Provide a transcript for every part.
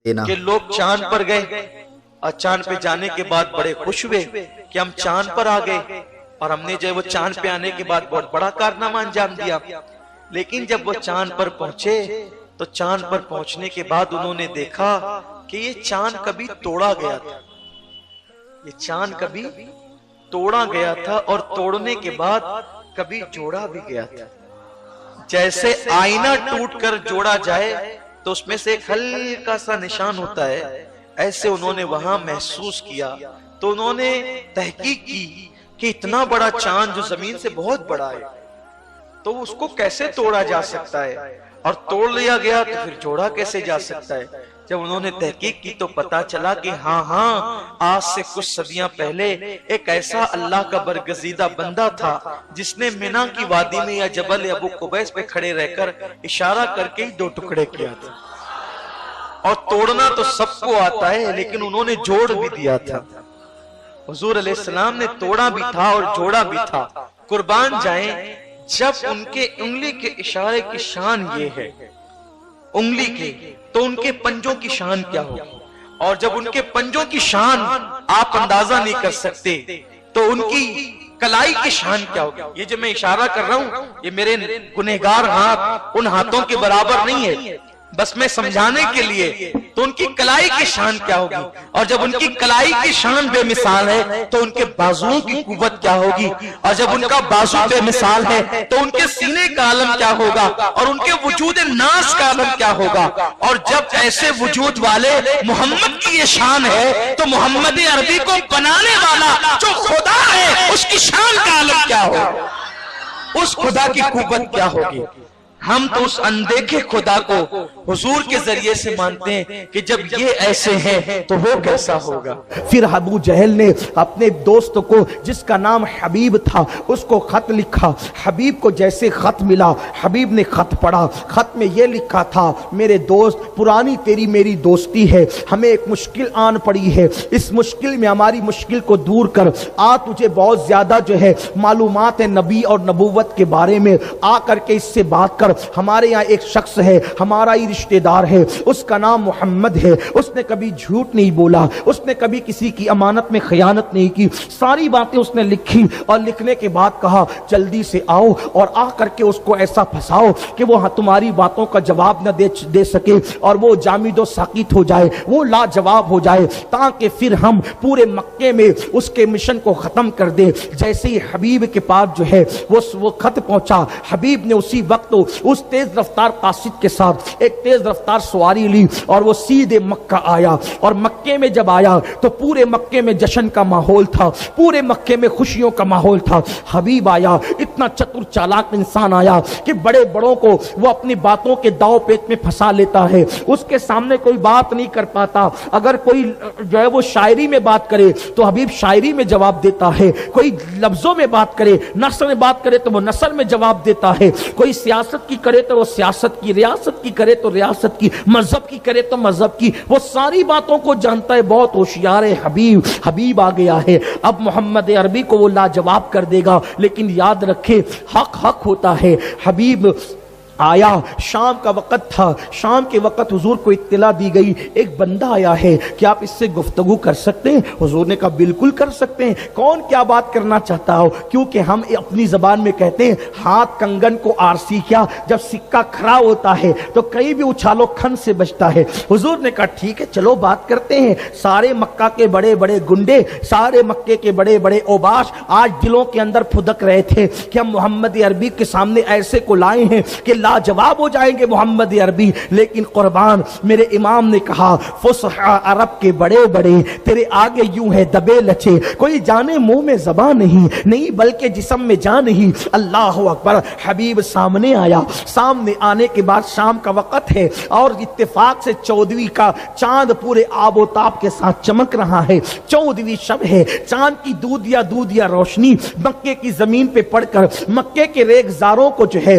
کہ لوگ چاند پر گئے اور چاند پہ جانے کے بعد بڑے خوش ہوئے کہ ہم چاند پر آ گئے اور ہم نے جو وہ چاند پہ آنے کے بعد بہت بڑا کارنامہ انجام دیا. لیکن جب وہ چاند پر پہنچے تو چاند پر پہنچنے کے بعد انہوں نے دیکھا کہ یہ چاند کبھی توڑا گیا تھا. یہ چاند کبھی توڑا گیا تھا اور توڑنے کے بعد کبھی جوڑا بھی گیا تھا. جیسے آئینہ ٹوٹ کر جوڑا جائے تو اس میں سے ایک ہلکا سا نشان ہوتا ہے، ایسے انہوں نے وہاں محسوس کیا. تو انہوں نے تحقیق کی کہ اتنا بڑا چاند جو زمین سے بہت بڑا ہے تو اس کو کیسے توڑا جا سکتا ہے، اور توڑ لیا گیا تو پھر جوڑا کیسے جا سکتا ہے. جب انہوں نے تحقیق کی تو پتا چلا کہ ہاں آج سے کچھ صدیاں پہلے ایک ایسا اللہ کا برگزیدہ بندہ تھا جس نے مینا کی وادی میں یا جبل ابو قبیس پہ کھڑے رہ کر اشارہ کر کے ہی 2 ٹکڑے کیا تھا. اور توڑنا تو سب کو آتا ہے لیکن انہوں نے جوڑ بھی دیا تھا. حضور علیہ السلام نے توڑا بھی تھا اور جوڑا بھی تھا. قربان جائیں، جب ان کے انگلی کے اشارے کی شان یہ ہے انگلی کے، تو ان کے پنجوں کی شان کیا ہوگی؟ اور جب ان کے پنجوں کی شان آپ اندازہ نہیں کر سکتے تو ان کی کلائی کی شان کیا ہوگی؟ یہ جو میں اشارہ کر رہا ہوں یہ میرے گنہگار ہاتھ ان ہاتھوں کے برابر نہیں ہے، بس میں سمجھانے کے لیے. تو ان کی کلائی کی شان کیا ہوگی؟ اور جب ان کی کلائی کی شان بے مثال ہے تو ان کے بازوؤں کی قوت کیا ہوگی؟ اور جب ان کا بازو بے مثال ہے تو ان کے سینے کا عالم کیا ہوگا؟ اور ان کے وجود ناز کا عالم کیا ہوگا؟ اور جب ایسے وجود والے محمد کی یہ شان ہے تو محمد عربی کو بنانے والا جو خدا ہے اس کی شان کا عالم کیا ہوگا؟ اس خدا کی قوت کیا ہوگی؟ ہم تو اس اندیکھے خدا کو حضور کے ذریعے سے مانتے ہیں کہ جب یہ ایسے ہیں تو وہ کیسا ہوگا. پھر ابو جہل نے اپنے دوست کو جس کا نام حبیب تھا اس کو خط لکھا. حبیب کو جیسے خط ملا حبیب نے خط پڑھا. خط میں یہ لکھا تھا، میرے دوست پرانی تیری میری دوستی ہے، ہمیں ایک مشکل آن پڑی ہے، اس مشکل میں ہماری مشکل کو دور کر آ. تجھے بہت زیادہ جو ہے معلومات ہے نبی اور نبوت کے بارے میں، آ کر کے اس سے بات کر. ہمارے یہاں ایک شخص ہے، ہمارا ہی رشتہ دار ہے، اس کا نام محمد ہے، اس نے کبھی جھوٹ نہیں بولا، اس نے کبھی کسی کی امانت میں خیانت نہیں کی. ساری باتیں اس نے لکھی اور لکھنے کے بعد کہا جلدی سے آؤ اور آ کر کے اس کو ایسا پھنساؤ کہ وہ تمہاری باتوں کا جواب نہ دے سکے اور وہ جامد و ساکت ہو جائے، وہ لاجواب ہو جائے، تاکہ پھر ہم پورے مکے میں اس کے مشن کو ختم کر دیں. جیسے ہی حبیب کے پاس جو ہے وہ خط پہنچا، حبیب نے اسی وقت اس تیز رفتار قاصد کے ساتھ ایک تیز رفتار سواری لی اور وہ سیدھے مکہ آیا. اور مکے میں جب آیا تو پورے مکے میں جشن کا ماحول تھا، پورے مکے میں خوشیوں کا ماحول تھا. حبیب آیا، اتنا چتر چالاک انسان آیا کہ بڑے بڑوں کو وہ اپنی باتوں کے داؤ پیچ میں پھنسا لیتا ہے. اس کے سامنے کوئی بات نہیں کر پاتا. اگر کوئی جو ہے وہ شاعری میں بات کرے تو حبیب شاعری میں جواب دیتا ہے، کوئی لفظوں میں بات کرے، نثر میں بات کرے تو وہ نثر میں جواب دیتا ہے، کوئی سیاست کی کرے تو وہ سیاست کی، ریاست کی کرے تو ریاست کی، مذہب کی کرے تو مذہب کی، وہ ساری باتوں کو جانتا ہے. بہت ہوشیار ہے حبیب آ گیا ہے. اب محمد عربی کو وہ لاجواب کر دے گا، لیکن یاد رکھے حق ہوتا ہے. حبیب آیا، شام کا وقت تھا. شام کے وقت حضور کو اطلاع دی گئی ایک بندہ آیا ہے، کیا آپ اس سے گفتگو کر سکتے ہیں؟ حضور نے کہا بالکل کر سکتے ہیں. کون کیا بات کرنا چاہتا ہو؟ کیونکہ ہم اپنی زبان میں کہتے ہیں ہاتھ کنگن کو آرسی کیا، جب سکہ کھڑا ہوتا ہے تو کہیں بھی اچھالو کھن سے بچتا ہے. حضور نے کہا ٹھیک ہے چلو بات کرتے ہیں. سارے مکہ کے بڑے بڑے گنڈے، سارے مکے کے بڑے بڑے اوباش آج دلوں کے اندر پھدک رہے تھے کہ ہم محمد عربی کے سامنے ایسے کو لائے ہیں کہ جواب ہو جائیں گے محمد عربی. لیکن قربان میرے امام نے کہا فصحا عرب کے بڑے بڑے تیرے آگے یوں ہے دبے لچے، کوئی جانے منہ میں زبان نہیں بلکہ جسم میں جان نہیں. اللہ اکبر. حبیب سامنے آیا. سامنے آنے کے بعد شام کا وقت ہے اور اتفاق سے 14ویں کا چاند پورے آب و تاب کے ساتھ چمک رہا ہے. 14ویں شب ہے. چاند کی دودیا روشنی مکے کی زمین پہ پڑ کر مکے کے ریگزاروں کو جو ہے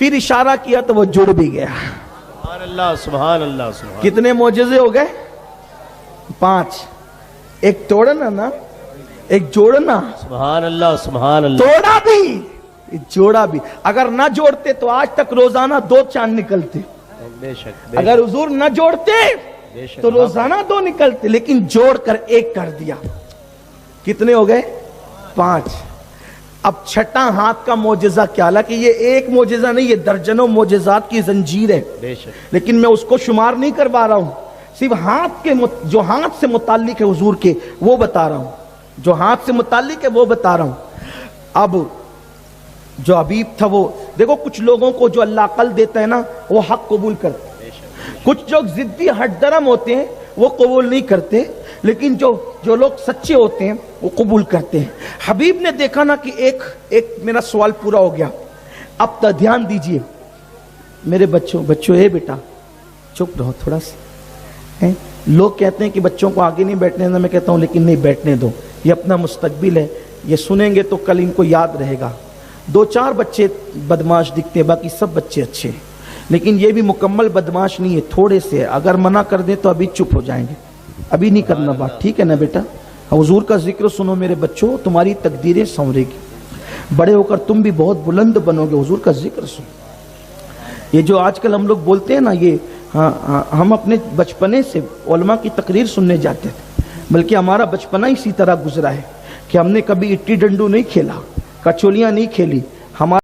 پھر اشارہ کیا تو وہ جڑ بھی گیا. سبحان اللہ سبحان اللہ سبحان. کتنے معجزے ہو گئے؟ 5. ایک توڑنا نا، ایک جوڑنا، سبحان اللہ سبحان اللہ. توڑا بھی جوڑا بھی. اگر نہ جوڑتے تو آج تک روزانہ 2 چاند نکلتے. بے شک اگر حضور نہ جوڑتے بے شک تو روزانہ 2 نکلتے، لیکن جوڑ کر 1 کر دیا. کتنے ہو گئے؟ 5. اب چھٹا ہاتھ کا معجزہ کیا؟ حالانکہ یہ ایک معجزہ نہیں، یہ درجنوں معجزات کی زنجیر ہے، بے شک. لیکن میں اس کو شمار نہیں کروا رہا ہوں. صرف ہاتھ کے جو ہاتھ سے متعلق ہے حضور کے وہ بتا رہا ہوں، جو ہاتھ سے متعلق ہے وہ بتا رہا ہوں. اب جو حبیب تھا وہ دیکھو، کچھ لوگوں کو جو اللہ عقل دیتا ہے نا وہ حق قبول کرتے ہیں، کچھ لوگ ضدی ہٹ درم ہوتے ہیں وہ قبول نہیں کرتے، لیکن جو لوگ سچے ہوتے ہیں وہ قبول کرتے ہیں. حبیب نے دیکھا نا کہ ایک میرا سوال پورا ہو گیا. اب تو دھیان دیجئے میرے بچوں اے بیٹا چپ رہو تھوڑا سا. لوگ کہتے ہیں کہ بچوں کو آگے نہیں بیٹھنے دینا، میں کہتا ہوں لیکن نہیں بیٹھنے دو، یہ اپنا مستقبل ہے، یہ سنیں گے تو کل ان کو یاد رہے گا. 2-4 بچے بدماش دکھتے ہیں، باقی سب بچے اچھے ہیں، لیکن یہ بھی مکمل بدماش نہیں ہے، تھوڑے سے. اگر منع کر دیں تو ابھی چپ ہو جائیں گے، ابھی نہیں کرنا بات، ٹھیک ہے نا بیٹا؟ حضور کا ذکر سنو میرے بچوں، تمہاری تقدیریں سنورے گی، بڑے ہو کر تم بھی بہت بلند بنو گے. حضور کا ذکر سنو. یہ جو آج کل ہم لوگ بولتے ہیں نا، یہ ہم اپنے بچپنے سے علماء کی تقریر سننے جاتے تھے، بلکہ ہمارا بچپنا اسی طرح گزرا ہے کہ ہم نے کبھی اٹی ڈنڈو نہیں کھیلا، کچولیاں نہیں کھیلی. ہمارا